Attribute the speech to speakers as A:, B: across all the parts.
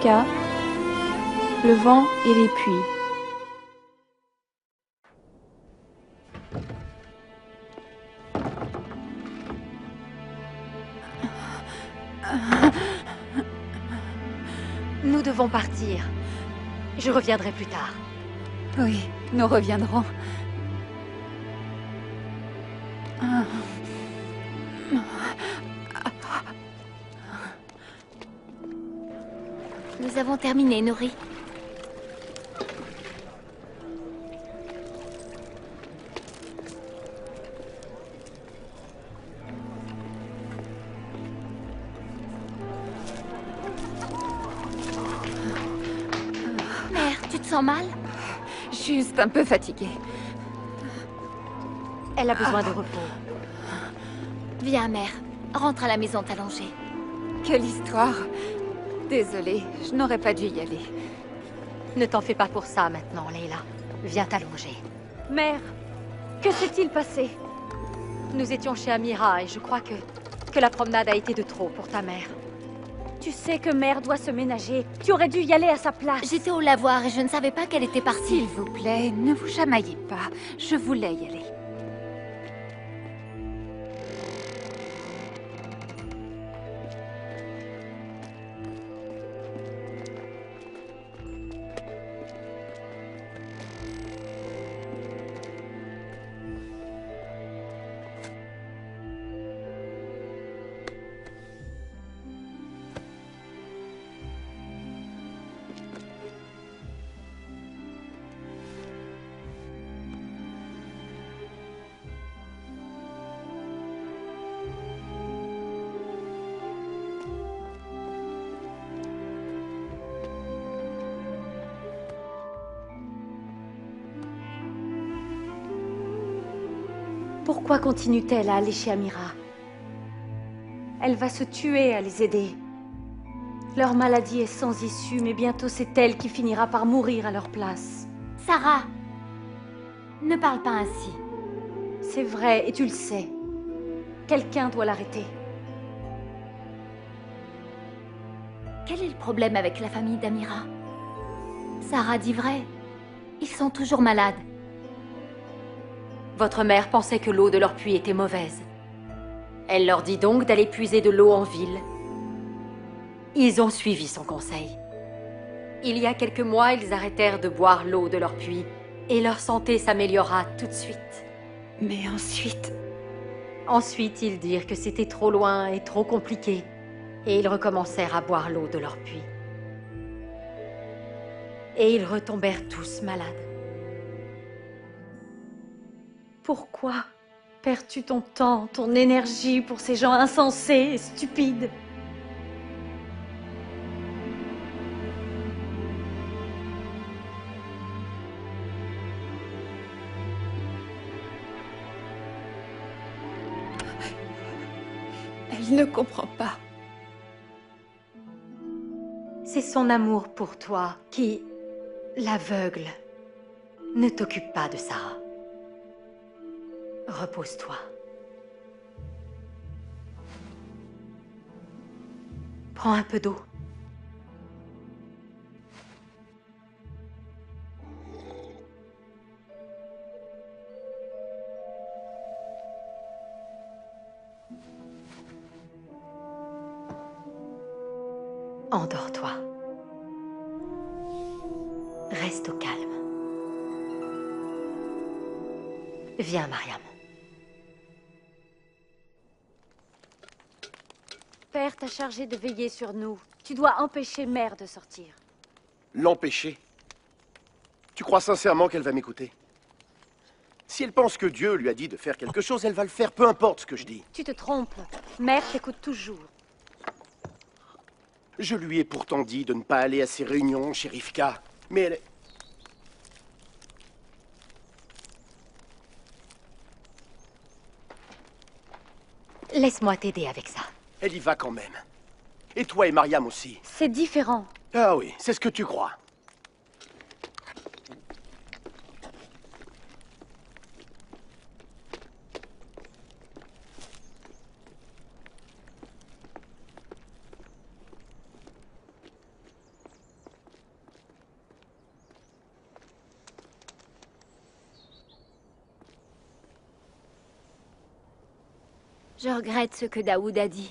A: Rivka, le vent et les puits.
B: Nous devons partir. Je reviendrai plus tard.
C: Oui, nous reviendrons.
B: Nous avons terminé, Nori. Mère, tu te sens mal?
C: Juste un peu fatiguée.
B: Elle a besoin de repos. Viens, mère. Rentre à la maison t'allonger.
C: Quelle histoire. Désolée, je n'aurais pas dû y aller.
B: Ne t'en fais pas pour ça maintenant, Leila. Viens t'allonger.
D: Mère, que s'est-il passé?
B: Nous étions chez Amira et je crois que la promenade a été de trop pour ta mère.
D: Tu sais que mère doit se ménager. Tu aurais dû y aller à sa place.
B: J'étais au lavoir et je ne savais pas qu'elle était partie.
C: S'il vous plaît, ne vous chamaillez pas. Je voulais y aller.
D: Pourquoi continue-t-elle à aller chez Amira? Elle va se tuer à les aider. Leur maladie est sans issue, mais bientôt c'est elle qui finira par mourir à leur place.
B: Sarah, ne parle pas ainsi.
D: C'est vrai, et tu le sais. Quelqu'un doit l'arrêter.
B: Quel est le problème avec la famille d'Amira? Sarah dit vrai. Ils sont toujours malades. Votre mère pensait que l'eau de leur puits était mauvaise. Elle leur dit donc d'aller puiser de l'eau en ville. Ils ont suivi son conseil. Il y a quelques mois, ils arrêtèrent de boire l'eau de leur puits et leur santé s'améliora tout de suite.
C: Mais ensuite...
B: Ensuite, ils dirent que c'était trop loin et trop compliqué et ils recommencèrent à boire l'eau de leur puits. Et ils retombèrent tous malades.
D: Pourquoi perds-tu ton temps, ton énergie pour ces gens insensés et stupides?
C: Elle ne comprend pas.
B: C'est son amour pour toi qui l'aveugle. Ne t'occupe pas de ça. Repose-toi. Prends un peu d'eau. Endors-toi. Reste au calme. Viens, Mariam.
D: Père t'a chargé de veiller sur nous. Tu dois empêcher mère de sortir.
E: L'empêcher? Tu crois sincèrement qu'elle va m'écouter? Si elle pense que Dieu lui a dit de faire quelque chose, elle va le faire, peu importe ce que je dis.
D: Tu te trompes. Mère t'écoute toujours.
E: Je lui ai pourtant dit de ne pas aller à ces réunions chez Rivka, mais elle...
B: Laisse-moi t'aider avec ça.
E: Elle y va quand même. Et toi et Mariam aussi.
D: C'est différent.
E: Ah oui, c'est ce que tu crois.
F: Je regrette ce que Daoud a dit.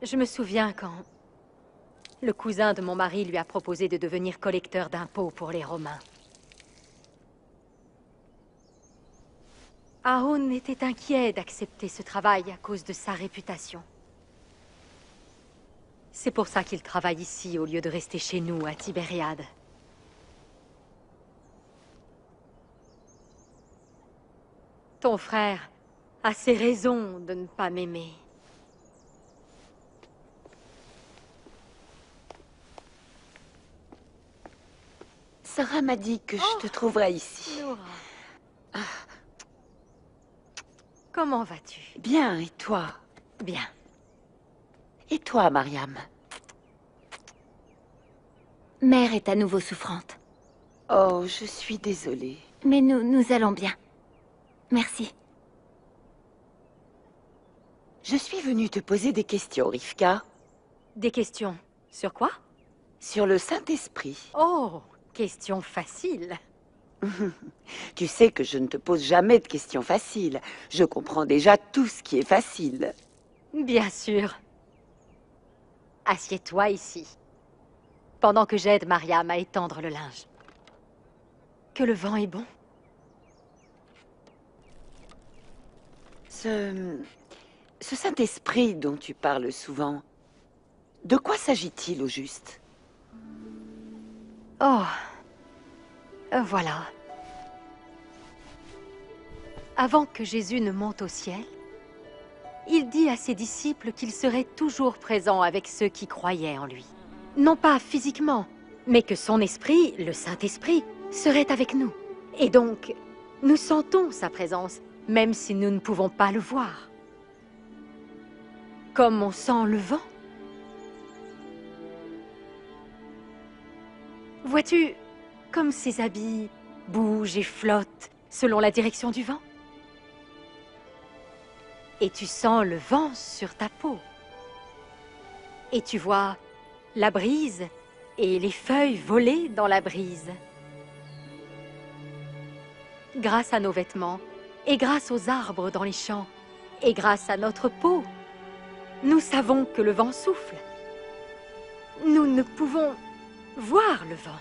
B: Je me souviens quand le cousin de mon mari lui a proposé de devenir collecteur d'impôts pour les Romains. Haroun était inquiet d'accepter ce travail à cause de sa réputation. C'est pour ça qu'il travaille ici au lieu de rester chez nous à Tibériade. Ton frère a ses raisons de ne pas m'aimer.
G: Sarah m'a dit que je te trouverais ici.
B: Noura. Comment vas-tu?
G: Bien, et toi?
B: Bien.
G: Et toi, Mariam?
F: Mère est à nouveau souffrante.
G: Oh, je suis désolée.
F: Mais nous allons bien. Merci.
G: Je suis venue te poser des questions, Rivka.
B: Des questions sur quoi?
G: Sur le Saint-Esprit.
B: Oh, question facile.
G: Tu sais que je ne te pose jamais de questions faciles. Je comprends déjà tout ce qui est facile.
B: Bien sûr. Assieds-toi ici, pendant que j'aide Mariam à étendre le linge. Que le vent est bon.
G: Ce Saint-Esprit dont tu parles souvent, de quoi s'agit-il au juste?
B: Oh, voilà. Avant que Jésus ne monte au ciel, il dit à ses disciples qu'il serait toujours présent avec ceux qui croyaient en lui. Non pas physiquement, mais que son esprit, le Saint-Esprit, serait avec nous. Et donc, nous sentons sa présence, même si nous ne pouvons pas le voir. Comme on sent le vent. Vois-tu, comme ses habits bougent et flottent selon la direction du vent. Et tu sens le vent sur ta peau. Et tu vois la brise et les feuilles voler dans la brise. Grâce à nos vêtements, et grâce aux arbres dans les champs, et grâce à notre peau, nous savons que le vent souffle. Nous ne pouvons voir le vent,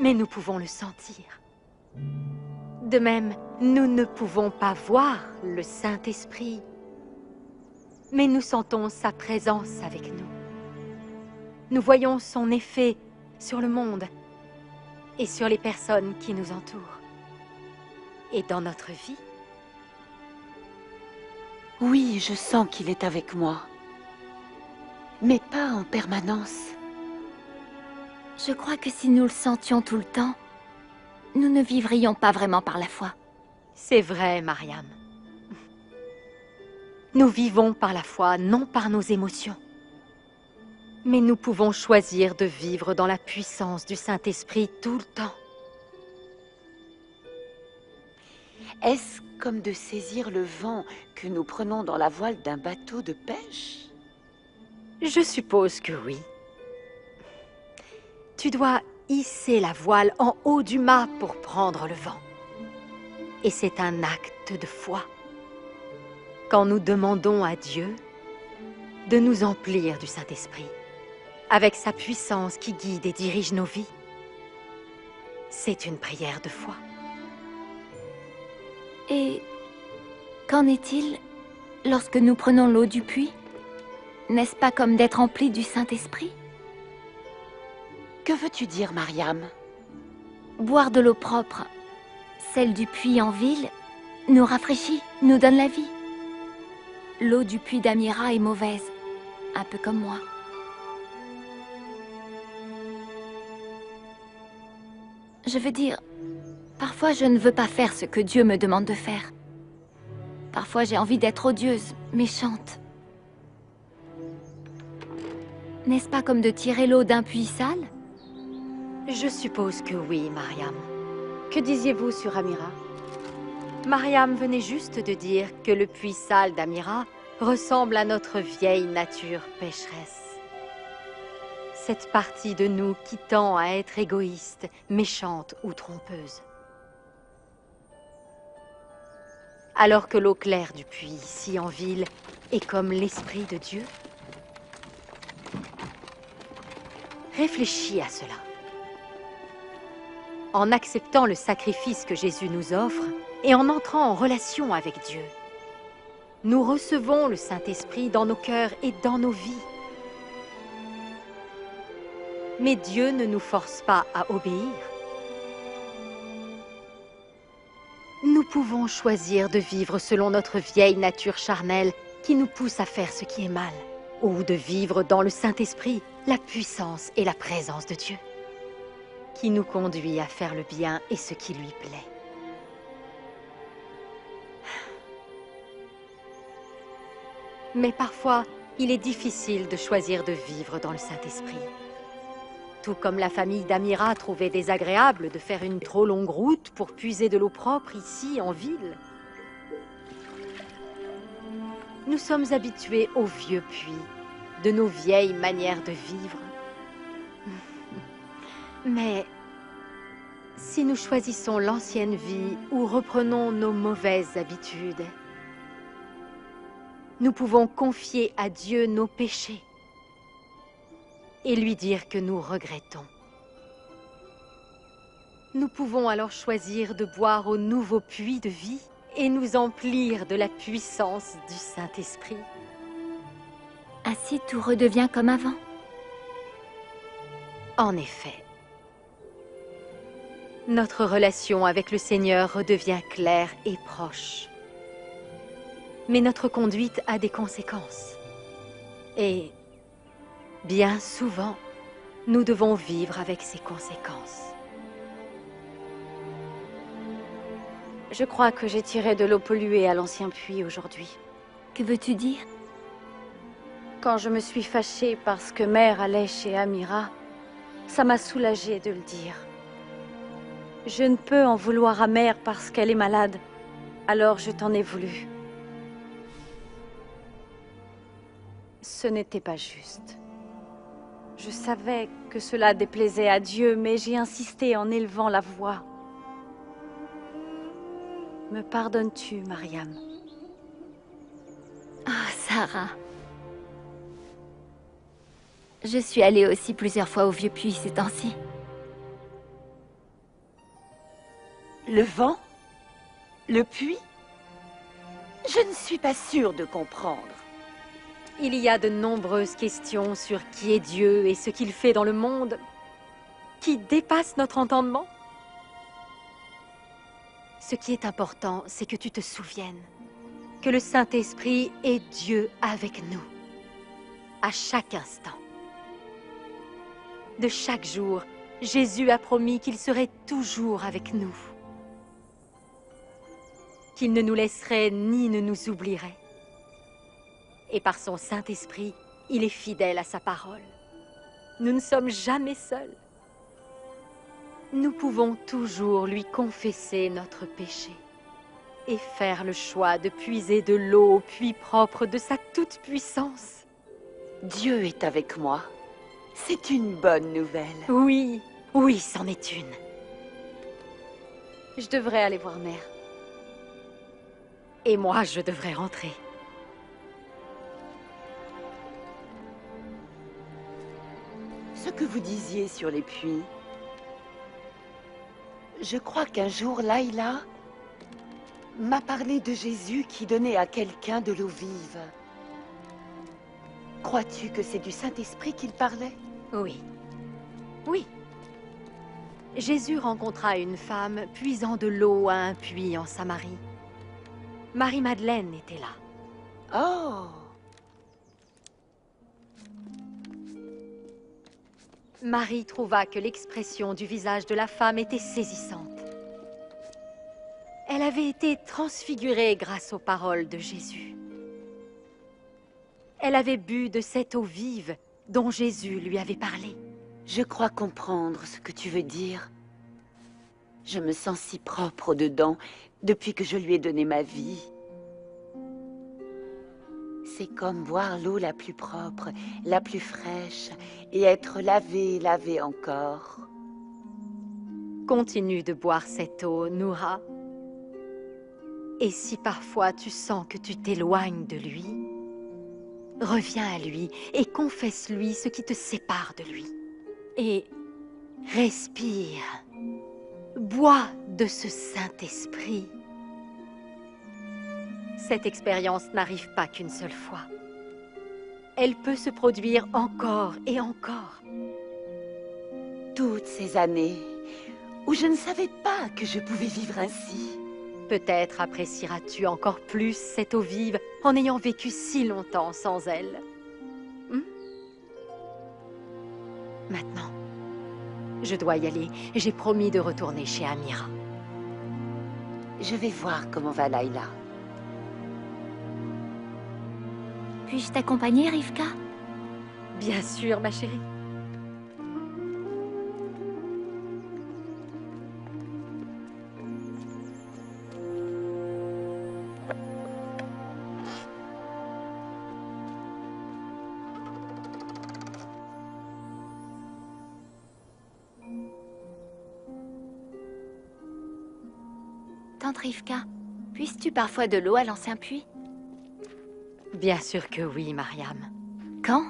B: mais nous pouvons le sentir. De même, nous ne pouvons pas voir le Saint-Esprit, mais nous sentons sa présence avec nous. Nous voyons son effet sur le monde et sur les personnes qui nous entourent. Et dans notre vie.
G: Oui, je sens qu'il est avec moi. Mais pas en permanence.
F: Je crois que si nous le sentions tout le temps, nous ne vivrions pas vraiment par la foi.
B: C'est vrai, Mariam. Nous vivons par la foi, non par nos émotions. Mais nous pouvons choisir de vivre dans la puissance du Saint-Esprit tout le temps.
G: Est-ce comme de saisir le vent que nous prenons dans la voile d'un bateau de pêche?
B: Je suppose que oui. Tu dois hisser la voile en haut du mât pour prendre le vent. Et c'est un acte de foi. Quand nous demandons à Dieu de nous emplir du Saint-Esprit, avec sa puissance qui guide et dirige nos vies, c'est une prière de foi.
F: Et qu'en est-il lorsque nous prenons l'eau du puits? N'est-ce pas comme d'être emplis du Saint-Esprit?
G: Que veux-tu dire, Mariam?
F: Boire de l'eau propre, celle du puits en ville, nous rafraîchit, nous donne la vie. L'eau du puits d'Amira est mauvaise, un peu comme moi. Je veux dire, parfois je ne veux pas faire ce que Dieu me demande de faire. Parfois j'ai envie d'être odieuse, méchante. N'est-ce pas comme de tirer l'eau d'un puits sale?
B: Je suppose que oui, Mariam.
D: Que disiez-vous sur Amira?
B: Mariam venait juste de dire que le puits sale d'Amira ressemble à notre vieille nature pécheresse. cette partie de nous qui tend à être égoïste, méchante ou trompeuse. Alors que l'eau claire du puits, ici en ville, est comme l'Esprit de Dieu? Réfléchis à cela. En acceptant le sacrifice que Jésus nous offre et en entrant en relation avec Dieu, nous recevons le Saint-Esprit dans nos cœurs et dans nos vies. Mais Dieu ne nous force pas à obéir. Nous pouvons choisir de vivre selon notre vieille nature charnelle qui nous pousse à faire ce qui est mal, ou de vivre dans le Saint-Esprit, la puissance et la présence de Dieu, qui nous conduit à faire le bien et ce qui lui plaît. Mais parfois, il est difficile de choisir de vivre dans le Saint-Esprit. Tout comme la famille d'Amira trouvait désagréable de faire une trop longue route pour puiser de l'eau propre ici, en ville. Nous sommes habitués aux vieux puits, de nos vieilles manières de vivre. Mais si nous choisissons l'ancienne vie ou reprenons nos mauvaises habitudes, nous pouvons confier à Dieu nos péchés et lui dire que nous regrettons. Nous pouvons alors choisir de boire au nouveau puits de vie et nous emplir de la puissance du Saint-Esprit.
F: Ainsi, tout redevient comme avant.
B: En effet, notre relation avec le Seigneur redevient claire et proche. Mais notre conduite a des conséquences. Et bien souvent, nous devons vivre avec ces conséquences.
D: Je crois que j'ai tiré de l'eau polluée à l'ancien puits aujourd'hui.
F: Que veux-tu dire?
D: Quand je me suis fâchée parce que Mère allait chez Amira, ça m'a soulagée de le dire. Je ne peux en vouloir à Mère parce qu'elle est malade, alors je t'en ai voulu. Ce n'était pas juste. Je savais que cela déplaisait à Dieu, mais j'ai insisté en élevant la voix. Me pardonnes-tu, Mariam?
F: Ah, Sarah. Je suis allée aussi plusieurs fois au vieux puits ces temps-ci.
G: Le vent? Le puits? Je ne suis pas sûre de comprendre.
B: Il y a de nombreuses questions sur qui est Dieu et ce qu'il fait dans le monde qui dépassent notre entendement. Ce qui est important, c'est que tu te souviennes que le Saint-Esprit est Dieu avec nous, à chaque instant. De chaque jour, Jésus a promis qu'il serait toujours avec nous, qu'il ne nous laisserait ni ne nous oublierait. Et par son Saint-Esprit, il est fidèle à sa parole. Nous ne sommes jamais seuls. Nous pouvons toujours lui confesser notre péché et faire le choix de puiser de l'eau au puits propre de sa toute-puissance.
G: Dieu est avec moi. C'est une bonne nouvelle.
B: Oui, oui, c'en est une.
D: Je devrais aller voir Mère.
B: Et moi, je devrais rentrer.
G: Ce que vous disiez sur les puits, je crois qu'un jour, Laïla m'a parlé de Jésus qui donnait à quelqu'un de l'eau vive. Crois-tu que c'est du Saint-Esprit qu'il parlait?
B: Oui. Oui. Jésus rencontra une femme puisant de l'eau à un puits en Samarie. Marie-Madeleine était là.
G: Oh!
B: Marie trouva que l'expression du visage de la femme était saisissante. Elle avait été transfigurée grâce aux paroles de Jésus. Elle avait bu de cette eau vive dont Jésus lui avait parlé.
G: Je crois comprendre ce que tu veux dire. Je me sens si propre au-dedans depuis que je lui ai donné ma vie. C'est comme boire l'eau la plus propre, la plus fraîche, et être lavé, lavé encore.
B: Continue de boire cette eau, Noura. Et si parfois tu sens que tu t'éloignes de lui, reviens à lui et confesse-lui ce qui te sépare de lui. Et respire. Bois de ce Saint-Esprit. Cette expérience n'arrive pas qu'une seule fois. Elle peut se produire encore et encore.
G: Toutes ces années où je ne savais pas que je pouvais vivre ainsi.
B: Peut-être apprécieras-tu encore plus cette eau vive en ayant vécu si longtemps sans elle. Maintenant, je dois y aller. J'ai promis de retourner chez Amira.
G: Je vais voir comment va Layla.
F: Puis-je t'accompagner, Rivka?
B: Bien sûr, ma chérie.
F: Tante Rivka, puisses-tu parfois de l'eau à l'ancien puits?
B: Bien sûr que oui, Mariam.
F: Quand?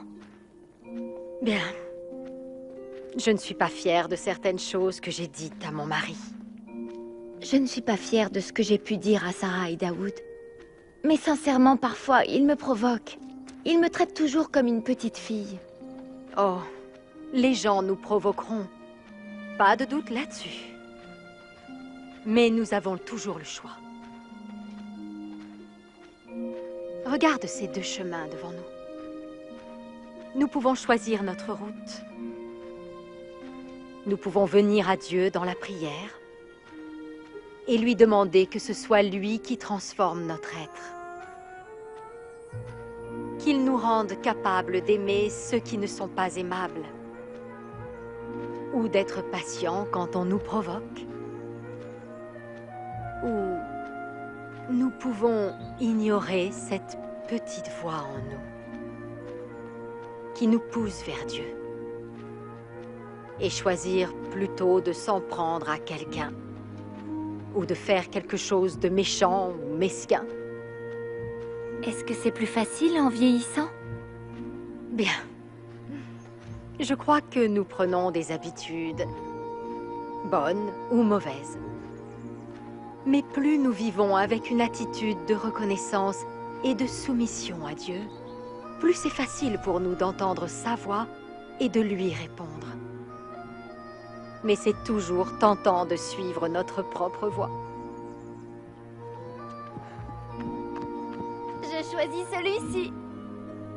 B: Bien. Je ne suis pas fière de certaines choses que j'ai dites à mon mari.
F: Je ne suis pas fière de ce que j'ai pu dire à Sarah et Daoud. Mais sincèrement, parfois, il me provoque. Il me traite toujours comme une petite fille.
B: Oh, les gens nous provoqueront. Pas de doute là-dessus. Mais nous avons toujours le choix. Regarde ces deux chemins devant nous. Nous pouvons choisir notre route. Nous pouvons venir à Dieu dans la prière et lui demander que ce soit lui qui transforme notre être. Qu'il nous rende capables d'aimer ceux qui ne sont pas aimables. Ou d'être patients quand on nous provoque. Ou nous pouvons ignorer cette petite voix en nous qui nous pousse vers Dieu et choisir plutôt de s'en prendre à quelqu'un ou de faire quelque chose de méchant ou mesquin.
F: Est-ce que c'est plus facile en vieillissant?
B: Bien. Je crois que nous prenons des habitudes, bonnes ou mauvaises. Mais plus nous vivons avec une attitude de reconnaissance et de soumission à Dieu, plus c'est facile pour nous d'entendre sa voix et de lui répondre. Mais c'est toujours tentant de suivre notre propre voie.
F: Je choisis celui-ci.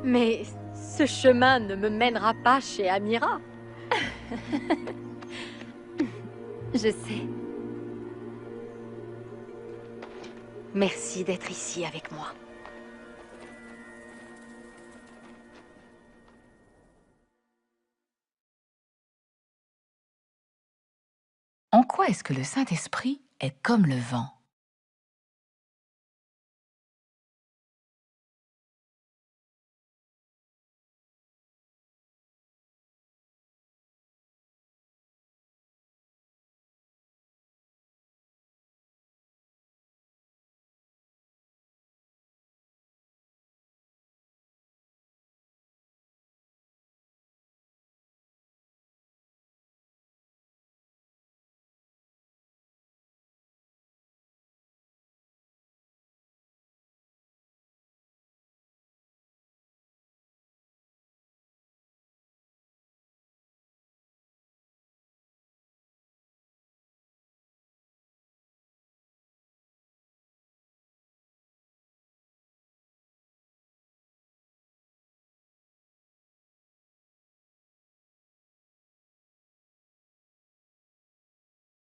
B: Mais ce chemin ne me mènera pas chez Amira.
F: Je sais.
B: Merci d'être ici avec moi.
H: En quoi est-ce que le Saint-Esprit est comme le vent?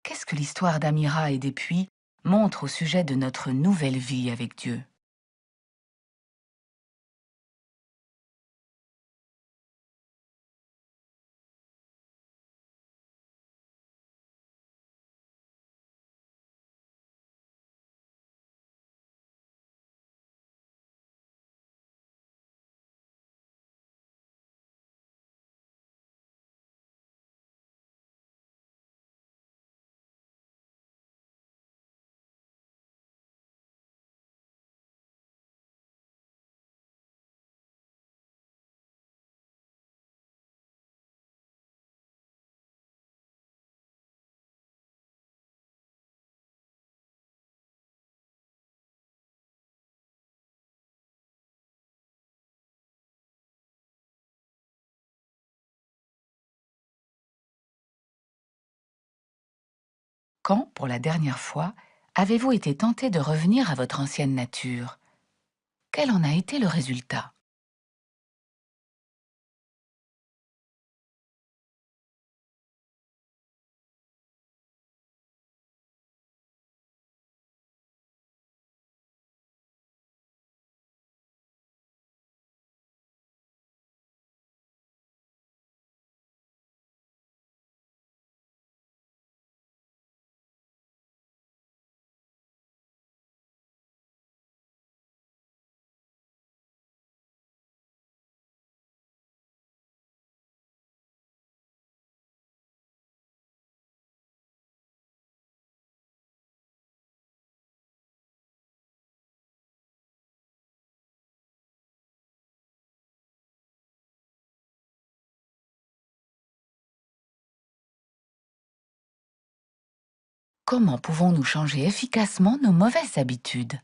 H: Qu'est-ce que l'histoire d'Amira et des puits montre au sujet de notre nouvelle vie avec Dieu? Quand, pour la dernière fois, avez-vous été tenté de revenir à votre ancienne nature? Quel en a été le résultat? Comment pouvons-nous changer efficacement nos mauvaises habitudes?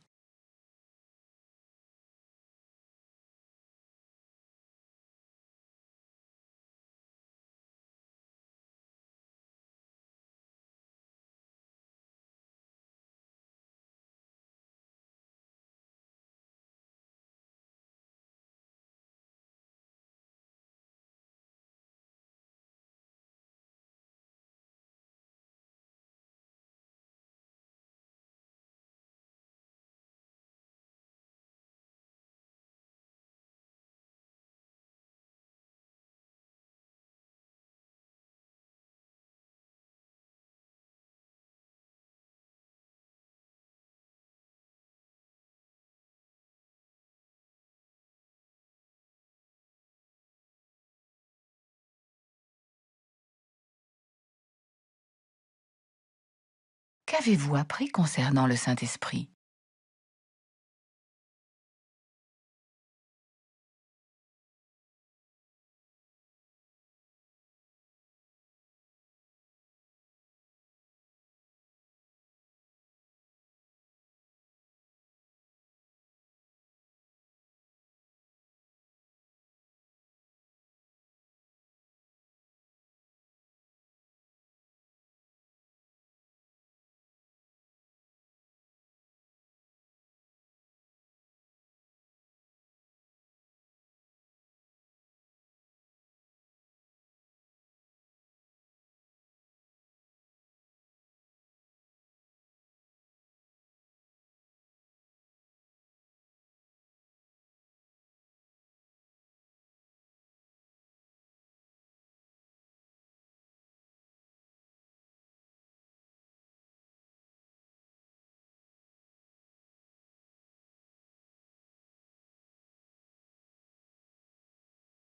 H: Qu'avez-vous appris concernant le Saint-Esprit?